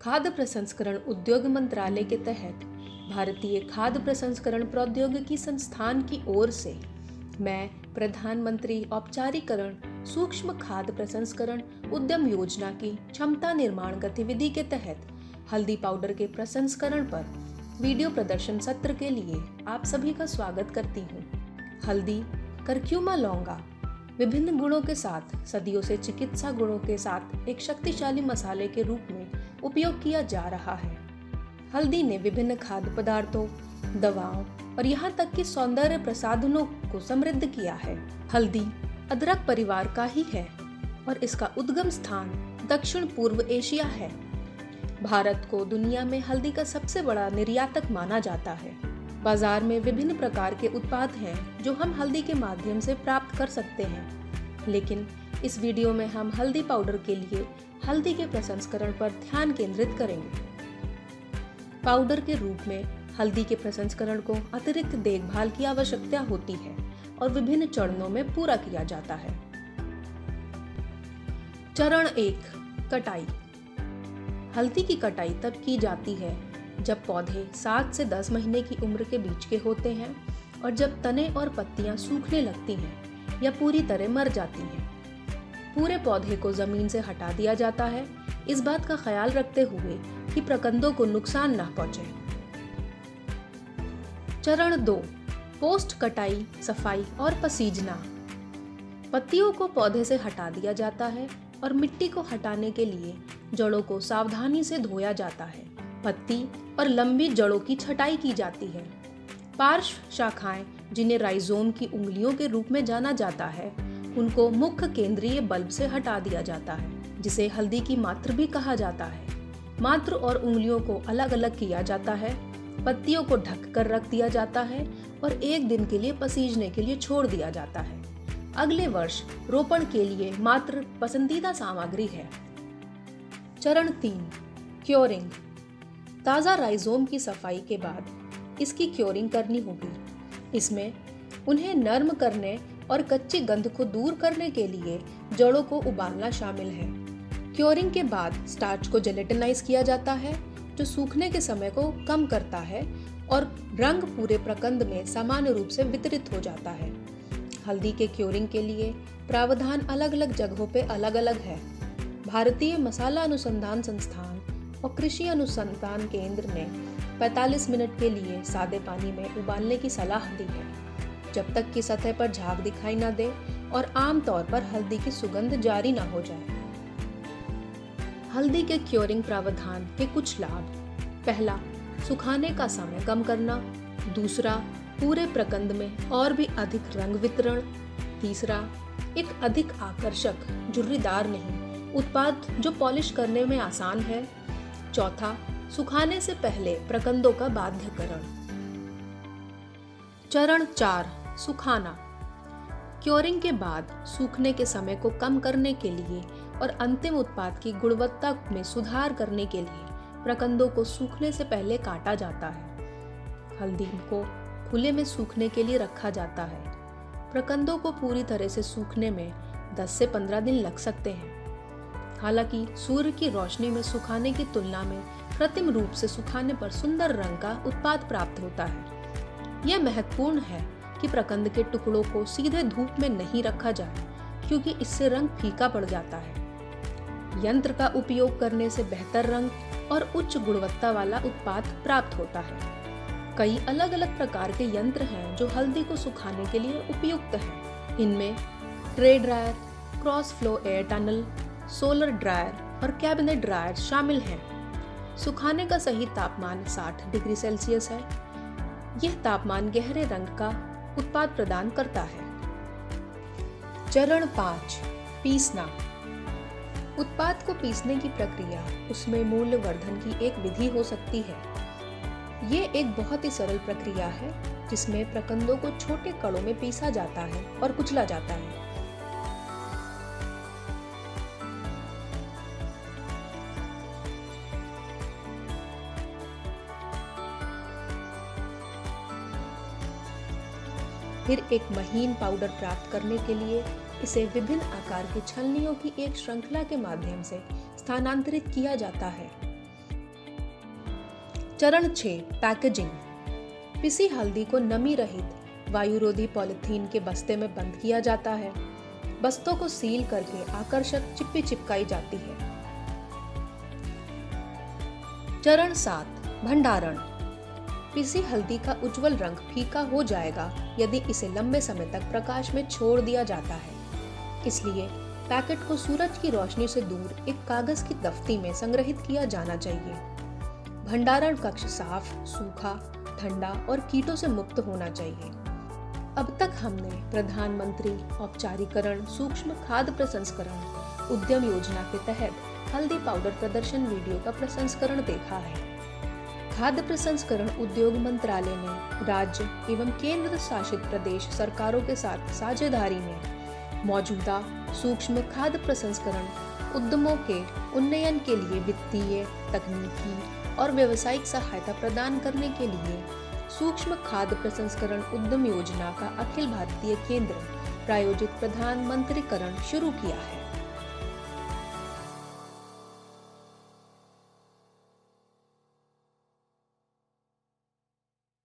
खाद्य प्रसंस्करण उद्योग मंत्रालय के तहत भारतीय खाद्य प्रसंस्करण प्रौद्योगिकी संस्थान की ओर से मैं प्रधानमंत्री औपचारिकरण सूक्ष्म खाद्य प्रसंस्करण उद्यम योजना की क्षमता निर्माण गतिविधि के तहत हल्दी पाउडर के प्रसंस्करण पर वीडियो प्रदर्शन सत्र के लिए आप सभी का स्वागत करती हूँ। हल्दी करक्यूमा लौंगा विभिन्न गुणों के साथ सदियों से चिकित्सा गुणों के साथ एक शक्तिशाली मसाले के रूप में उपयोग किया जा रहा है। हल्दी ने विभिन्न खाद्य पदार्थों, दवाओं और यहाँ तक कि सौंदर्य प्रसाधनों को समृद्ध किया है। हल्दी अदरक परिवार का ही है और इसका उद्गम स्थान दक्षिण पूर्व एशिया है। भारत को दुनिया में हल्दी का सबसे बड़ा निर्यातक माना जाता है। बाजार में विभिन्न प्रकार के उत्पाद हैं जो हम हल्दी के माध्यम से प्राप्त कर सकते हैं, लेकिन इस वीडियो में हम हल्दी पाउडर के लिए हल्दी के प्रसंस्करण पर ध्यान केंद्रित करेंगे। पाउडर के रूप में हल्दी के प्रसंस्करण को अतिरिक्त देखभाल की आवश्यकता होती है और विभिन्न चरणों में पूरा किया जाता है। चरण 1, कटाई। हल्दी की कटाई तब की जाती है जब पौधे 7 से 10 महीने की उम्र के बीच के होते हैं और जब तने और पत्तियां सूखने लगती हैं या पूरी तरह मर जाती हैं। पूरे पौधे को जमीन से हटा दिया जाता है, इस बात का ख्याल रखते हुए कि प्रकंदों को नुकसान न पहुंचे। चरण 2, पोस्ट कटाई सफाई और पसीजना। पत्तियों को पौधे से हटा दिया जाता है और मिट्टी को हटाने के लिए जड़ों को सावधानी से धोया जाता है। पत्ती और लंबी जड़ों की छटाई की जाती है। पार्श्व शाखाएं, जिन्हें राइजोम की उंगलियों के रूप में जाना जाता है, उनको मुख्य केंद्रीय बल्ब से हटा दिया जाता है, जिसे हल्दी की मात्र भी कहा जाता है। मात्र और उंगलियों को अलग अलग किया जाता है, पत्तियों को ढक कर रख दिया जाता है और 1 दिन के लिए पसीजने के लिए छोड़ दिया जाता है। अगले वर्ष रोपण के लिए मात्र पसंदीदा सामग्री है। चरण 3, क्योरिंग। ताज़ा राइजोम की सफाई के बाद इसकी क्योरिंग करनी होगी। इसमें उन्हें नर्म करने और कच्ची गंध को दूर करने के लिए जड़ों को उबालना शामिल है। क्योरिंग के बाद स्टार्च को जेलेटिनाइज किया जाता है, जो सूखने के समय को कम करता है और रंग पूरे प्रकंद में समान रूप से वितरित हो जाता है। हल्दी के क्योरिंग के लिए प्रावधान अलग अलग जगहों पे अलग अलग है। भारतीय मसाला अनुसंधान संस्थान और कृषि अनुसंधान केंद्र ने 45 मिनट के लिए सादे पानी में उबालने की सलाह दी है, जब तक कि सतह पर झाग दिखाई न दे और आमतौर पर हल्दी की सुगंध जारी न हो जाए। हल्दी के क्योरिंग प्रावधान के कुछ लाभ: पहला, सुखाने का समय कम करना। दूसरा, पूरे प्रकंद में और भी अधिक रंग वितरण। तीसरा, एक अधिक आकर्षक झुर्रीदार नहीं उत्पाद जो पॉलिश करने में आसान है। चौथा, सुखाने से पहले प्रकंदों का बाध्यकरण। चरण 4, सुखाना। क्योरिंग के बाद सूखने के समय को कम करने के लिए और अंतिम उत्पाद की गुणवत्ता में सुधार करने के लिए प्रकंदों को सूखने से पहले काटा जाता है। हल्दी को खुले में सूखने के लिए रखा जाता है। प्रकंदों को पूरी तरह से सूखने में 10 से 15 दिन लग सकते हैं। हालांकि सूर्य की रोशनी में सुखाने की तुलना में कृत्रिम रूप से सुखाने पर सुंदर रंग का उत्पाद प्राप्त होता है। यह महत्वपूर्ण है कि प्रकंद के टुकड़ों को सीधे धूप में नहीं रखा जाए, क्योंकि इससे रंग फीका पड़ जाता है। यंत्र का उपयोग करने से बेहतर रंग और उच्च गुणवत्ता वाला उत्पाद प्राप्त होता है। कई अलग अलग प्रकार के यंत्र हैं जो हल्दी को सुखाने के लिए उपयुक्त हैं। इनमें tray dryer, cross flow air tunnel, solar dryer और कैबिनेट ड्रायर शामिल हैं। सुखाने का सही तापमान 60 डिग्री सेल्सियस है। यह तापमान गहरे रंग का उत्पाद प्रदान करता है। चरण 5, पीसना। उत्पाद को पीसने की प्रक्रिया उसमें मूल्य वर्धन की एक विधि हो सकती है। ये एक बहुत ही सरल प्रक्रिया है जिसमें प्रकंदों को छोटे कणों में पीसा जाता है और कुचला जाता है। फिर एक महीन पाउडर प्राप्त करने के लिए इसे विभिन्न आकार की छलनियों की एक श्रृंखला के माध्यम से स्थानांतरित किया जाता है। चरण 6 पैकेजिंग। पिसी हल्दी को नमी रहित वायुरोधी पॉलिथीन के बस्ते में बंद किया जाता है। बस्तों को सील करके आकर्षक चिप्पी चिपकाई जाती है। चरण 7 भंडारण। पिसी हल्दी का उज्जवल रंग फीका हो जाएगा यदि इसे लंबे समय तक प्रकाश में छोड़ दिया जाता है। इसलिए पैकेट को सूरज की रोशनी से दूर एक कागज की तख्ती में संग्रहित किया जाना चाहिए। भंडारण कक्ष साफ, सूखा, ठंडा और कीटों से मुक्त होना चाहिए। अब तक हमने प्रधानमंत्री औपचारीकरण सूक्ष्म खाद्य प्रसंस्करण उद्यम योजना के तहत हल्दी पाउडर प्रदर्शन वीडियो का प्रसंस्करण देखा है। खाद्य प्रसंस्करण उद्योग मंत्रालय ने राज्य एवं केंद्र शासित प्रदेश सरकारों के साथ साझेदारी में मौजूदा सूक्ष्म खाद्य प्रसंस्करण उद्यमों के उन्नयन के लिए वित्तीय, तकनीकी और व्यावसायिक सहायता प्रदान करने के लिए सूक्ष्म खाद्य प्रसंस्करण उद्यम योजना का अखिल भारतीय केंद्र प्रायोजित प्रधानमंत्रीकरण शुरू किया है।